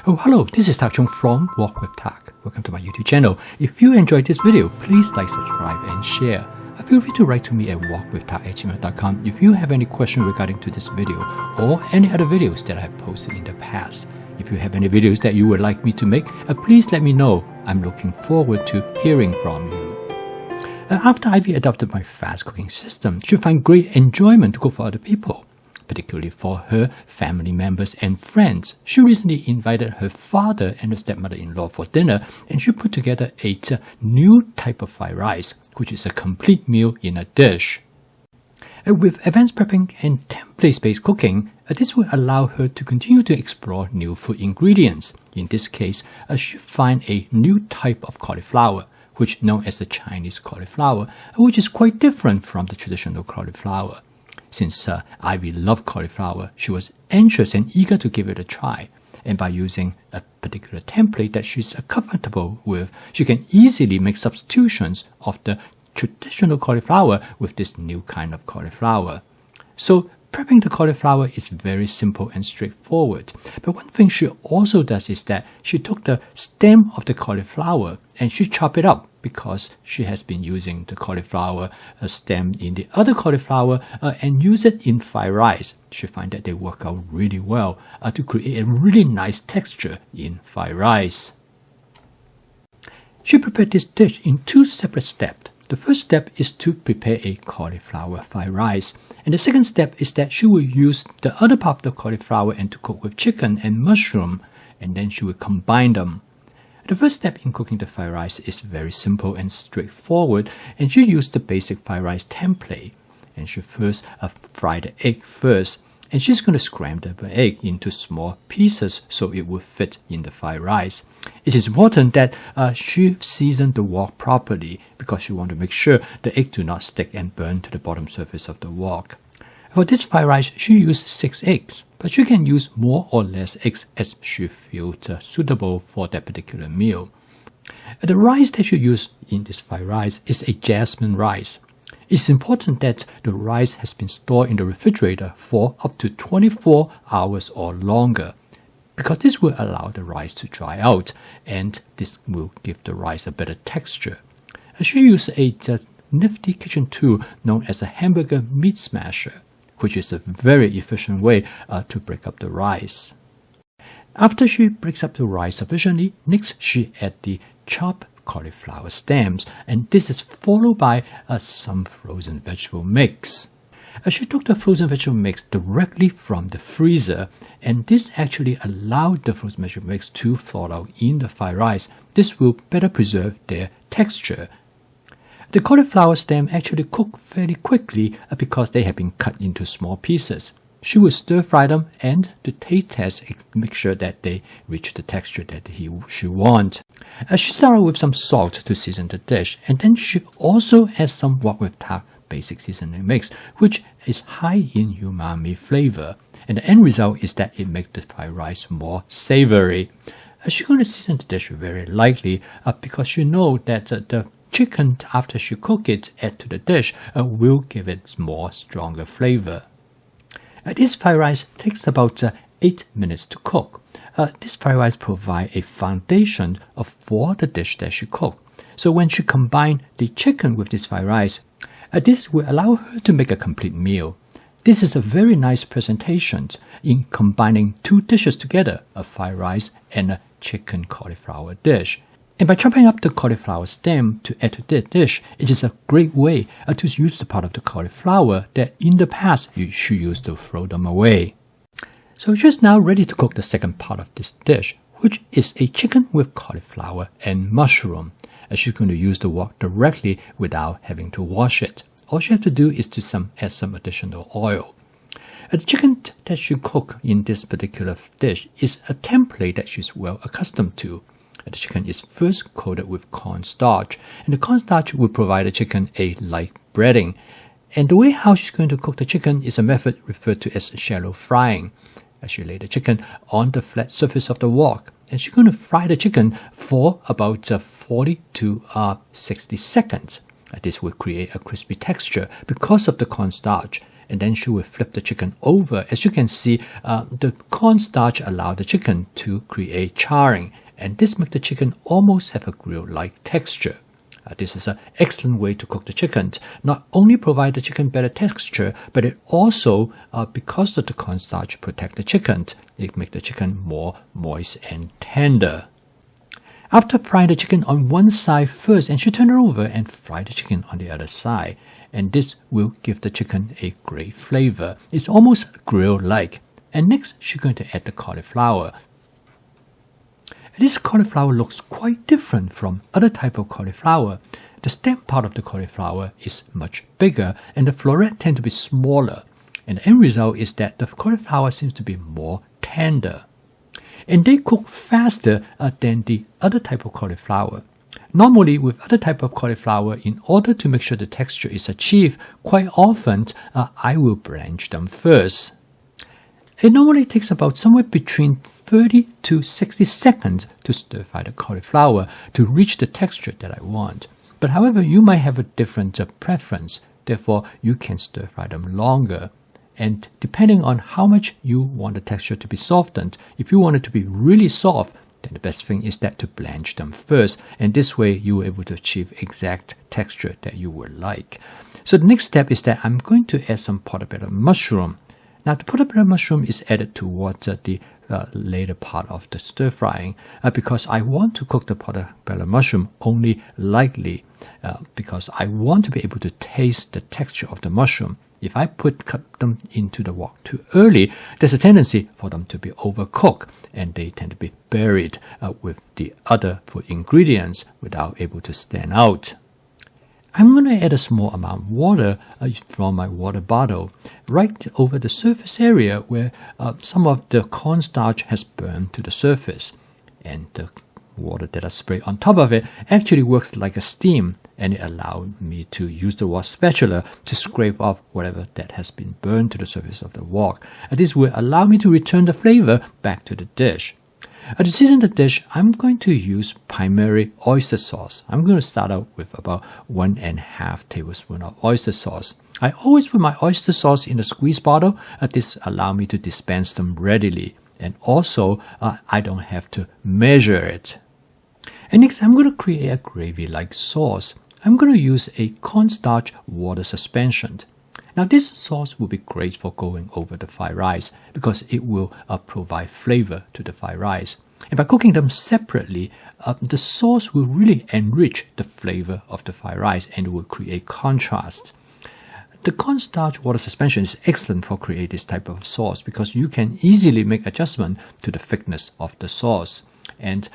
Oh, hello, this is Tak Chung from Walk with Tak. Welcome to my YouTube channel. If you enjoyed this video, please like, subscribe, and share. Feel free to write to me at walkwithtak@gmail.com if you have any questions regarding to this video or any other videos that I have posted in the past. If you have any videos that you would like me to make, please let me know. I'm looking forward to hearing from you. After Ivy adopted my fast cooking system, she found great enjoyment to cook for other people, particularly for her family members and friends. She recently invited her father and her stepmother-in-law for dinner, and she put together a new type of fried rice, which is a complete meal in a dish. With advanced prepping and template-based cooking, this will allow her to continue to explore new food ingredients. In this case, she found a new type of cauliflower, which is known as the Chinese cauliflower, which is quite different from the traditional cauliflower. Since Ivy loved cauliflower, she was anxious and eager to give it a try. And by using a particular template that she's comfortable with, she can easily make substitutions of the traditional cauliflower with this new kind of cauliflower. So prepping the cauliflower is very simple and straightforward. But one thing she also does is that she took the stem of the cauliflower and she chopped it up, because she has been using the cauliflower stem in the other cauliflower and use it in fried rice. She finds that they work out really well to create a really nice texture in fried rice. She prepared this dish in two separate steps. The first step is to prepare a cauliflower fried rice, and the second step is that she will use the other part of the cauliflower and to cook with chicken and mushroom, and then she will combine them. The first step in cooking the fried rice is very simple and straightforward, and she used the basic fried rice template. And she first fried the egg first, and she's going to scramble the egg into small pieces so it will fit in the fried rice. It is important that she season the wok properly, because she wants to make sure the egg do not stick and burn to the bottom surface of the wok. For this fried rice, she used 6 eggs, but she can use more or less eggs as she feels suitable for that particular meal. The rice that she used in this fried rice is a jasmine rice. It's important that the rice has been stored in the refrigerator for up to 24 hours or longer, because this will allow the rice to dry out, and this will give the rice a better texture. She used a nifty kitchen tool known as a hamburger meat smasher, which is a very efficient way to break up the rice. After she breaks up the rice sufficiently, next she adds the chopped cauliflower stems, and this is followed by some frozen vegetable mix. She took the frozen vegetable mix directly from the freezer, and this actually allowed the frozen vegetable mix to thaw out in the fried rice. This will better preserve their texture. The cauliflower stem actually cook fairly quickly because they have been cut into small pieces. She will stir fry them and to taste test, make sure that they reach the texture that she wants. She started with some salt to season the dish, and then she also adds some Walk with Tak basic seasoning mix, which is high in umami flavor. And the end result is that it makes the fried rice more savory. She's going to season the dish very lightly because she knows that the chicken, after she cook it, add to the dish, will give it more stronger flavor. This fried rice takes about 8 minutes to cook. This fried rice provides a foundation for the dish that she cooked. So when she combines the chicken with this fried rice, this will allow her to make a complete meal. This is a very nice presentation in combining two dishes together, a fried rice and a chicken cauliflower dish. And by chopping up the cauliflower stem to add to the dish, it is a great way to use the part of the cauliflower that in the past you should use to throw them away. So just now ready to cook the second part of this dish, which is a chicken with cauliflower and mushroom. She's going to use the wok directly without having to wash it. All she has to do is to add some additional oil. The chicken that she cooked in this particular dish is a template that she's well accustomed to. The chicken is first coated with cornstarch, and the cornstarch will provide the chicken a light breading. And the way how she's going to cook the chicken is a method referred to as shallow frying. She lay the chicken on the flat surface of the wok, and she's going to fry the chicken for about 40 to 60 seconds. This will create a crispy texture because of the cornstarch, and then she will flip the chicken over. As you can see, the cornstarch allows the chicken to create charring, and this makes the chicken almost have a grill-like texture. This is an excellent way to cook the chicken. Not only provide the chicken better texture, but it also, because of the cornstarch protect the chicken, it makes the chicken more moist and tender. After frying the chicken on one side first, and she turn it over and fry the chicken on the other side. And this will give the chicken a great flavor. It's almost grill-like. And next, she's going to add the cauliflower. This cauliflower looks quite different from other type of cauliflower. The stem part of the cauliflower is much bigger and the floret tend to be smaller. And the end result is that the cauliflower seems to be more tender. And they cook faster than the other type of cauliflower. Normally, with other type of cauliflower, in order to make sure the texture is achieved, quite often I will blanch them first. It normally takes about somewhere between 30 to 60 seconds to stir fry the cauliflower to reach the texture that I want. But however, you might have a different preference. Therefore, you can stir fry them longer. And depending on how much you want the texture to be softened, if you want it to be really soft, then the best thing is that to blanch them first. And this way, you will be able to achieve exact texture that you would like. So the next step is that I'm going to add some portobello mushroom. Now, the portobello mushroom is added towards the later part of the stir frying because I want to cook the portobello mushroom only lightly because I want to be able to taste the texture of the mushroom. If I cut them into the wok too early, there's a tendency for them to be overcooked and they tend to be buried with the other food ingredients without able to stand out. I'm going to add a small amount of water from my water bottle right over the surface area where some of the cornstarch has burned to the surface. And the water that I spray on top of it actually works like a steam, and it allowed me to use the wok spatula to scrape off whatever that has been burned to the surface of the wok. This will allow me to return the flavor back to the dish. To season the dish, I'm going to use primary oyster sauce. I'm going to start out with about 1.5 tablespoons of oyster sauce. I always put my oyster sauce in a squeeze bottle. This allows me to dispense them readily. And also, I don't have to measure it. And next, I'm going to create a gravy-like sauce. I'm going to use a cornstarch water suspension. Now, this sauce will be great for going over the fried rice because it will provide flavor to the fried rice. And by cooking them separately, the sauce will really enrich the flavor of the fried rice and it will create contrast. The cornstarch water suspension is excellent for creating this type of sauce because you can easily make adjustment to the thickness of the sauce. And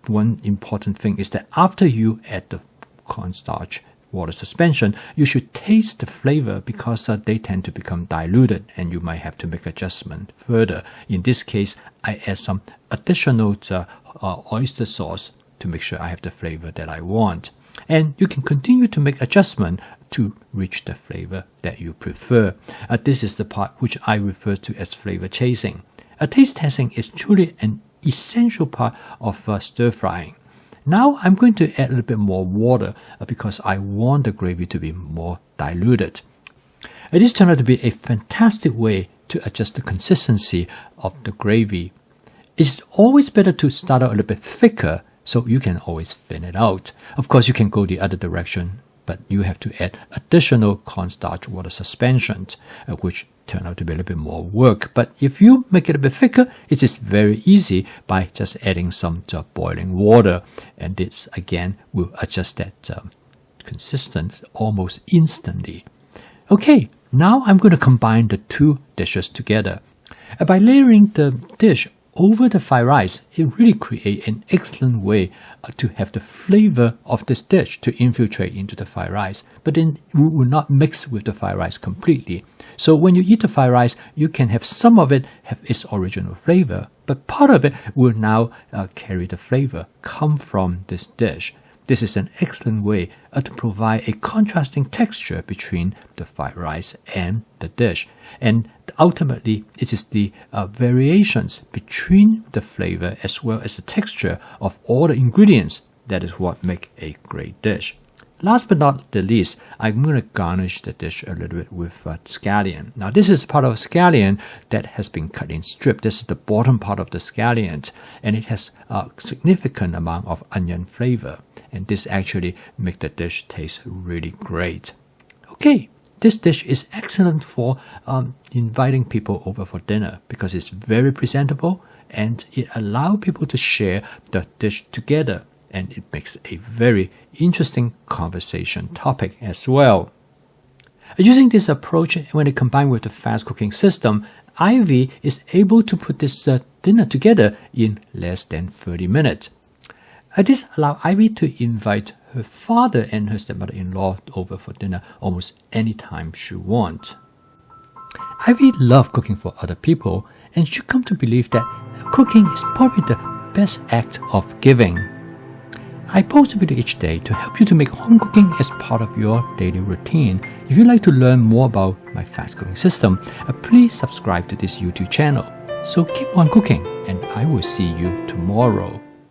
one important thing is that after you add the cornstarch water suspension, you should taste the flavor because they tend to become diluted and you might have to make adjustment further. In this case, I add some additional oyster sauce to make sure I have the flavor that I want. And you can continue to make adjustment to reach the flavor that you prefer. This is the part which I refer to as flavor chasing. Taste testing is truly an essential part of stir frying. Now I'm going to add a little bit more water because I want the gravy to be more diluted. This turned out to be a fantastic way to adjust the consistency of the gravy. It's always better to start out a little bit thicker so you can always thin it out. Of course, you can go the other direction, but you have to add additional cornstarch water suspension, which turn out to be a little bit more work. But if you make it a bit thicker, it is very easy by just adding some boiling water. And this, again, will adjust that consistency almost instantly. Okay, now I'm going to combine the two dishes together. By layering the dish over the fried rice, it really creates an excellent way to have the flavor of this dish to infiltrate into the fried rice, but then it will not mix with the fried rice completely. So when you eat the fried rice, you can have some of it have its original flavor, but part of it will now carry the flavor, come from this dish. This is an excellent way to provide a contrasting texture between the fried rice and the dish. And ultimately, it is the variations between the flavor as well as the texture of all the ingredients that is what make a great dish. Last but not the least, I'm going to garnish the dish a little bit with scallion. Now, this is part of scallion that has been cut in strip. This is the bottom part of the scallion, and it has a significant amount of onion flavor. And this actually makes the dish taste really great. Okay, this dish is excellent for inviting people over for dinner because it's very presentable and it allows people to share the dish together. And it makes a very interesting conversation topic as well. Using this approach, when it combined with the fast cooking system, Ivy is able to put this dinner together in less than 30 minutes. This allows Ivy to invite her father and her stepmother-in-law over for dinner almost any time she wants. Ivy loves cooking for other people, and she come to believe that cooking is probably the best act of giving. I post a video each day to help you to make home cooking as part of your daily routine. If you'd like to learn more about my fast cooking system, please subscribe to this YouTube channel. So keep on cooking, and I will see you tomorrow.